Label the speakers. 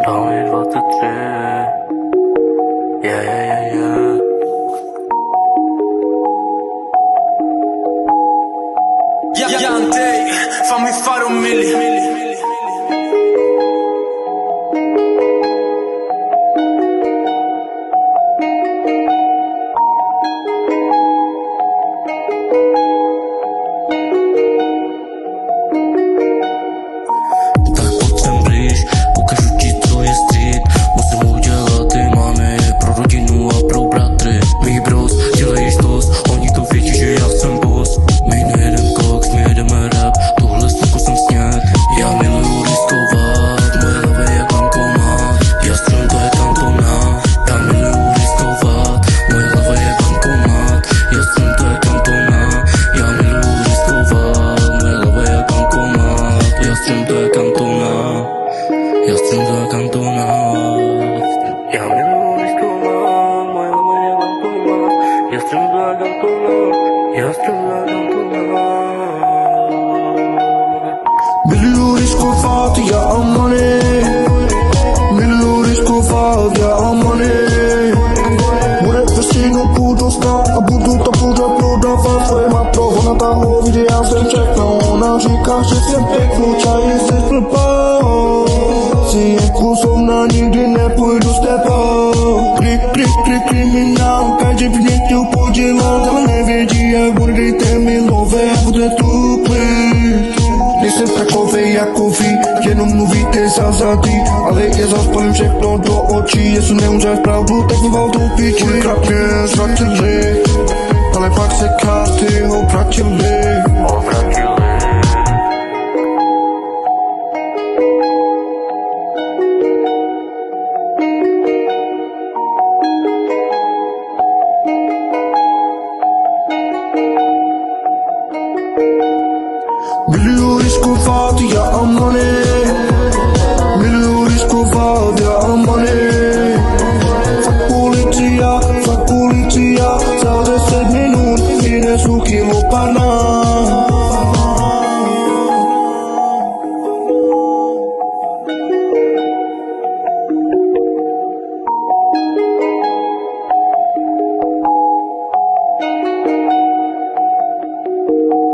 Speaker 1: Domy 23. Yeah.
Speaker 2: Young Day, fammi fare un milli.
Speaker 1: Tak pojď sem blíž, ukážu ti, co je street. Musím udělat ty máme pro rodinu a pro bratry. Mých bros, dělejš dost, oni to vědí, že já jsem boss. My nejedem koks, my jedeme rap, tohle sluku jsem sněd. Já miluju riskovat, moje hlava je bankomat. Já střelím, to je kantonát. Já miluju riskovat, moje hlava je bankomat. Já střelím, to je kantonát. Já miluju riskovat, moje hlava je bankomat. Já střelím, to je kantonát. Já střelím, to je kantonát. Já miluju riskovat, moje hlava je bankomat. Já střelím, to je kantonát. Já střelím, to je kantonát.
Speaker 3: Miluju riskovat, já mám money. Miluju riskovat, já mám money. Bude vestřínu, budu stát a budu to pořád prodávat. Svoje má toho na tahu, vidí, já jsem všechno. Ona říká, že jsem pěknou, čají si blbou. Si jako somna, nikdy nepůjdu s tebou. Kriminál, každý by mě chtěl podělat, ale nevědí, jak bude, dejte mi lové a bude tupit. Nejsem takovej jako vy, jenom mluvíte za zady, ale já zaspalím všechno do očí, jestli neumřeš pravdu, tak mi val do piči. Kolikrát mě ztratili, ale pak se karty obratili. Miluju riskovat, já mám money. Miluju riskovat, já mám money. Fakt policia, za 10 minut jde suky lopana.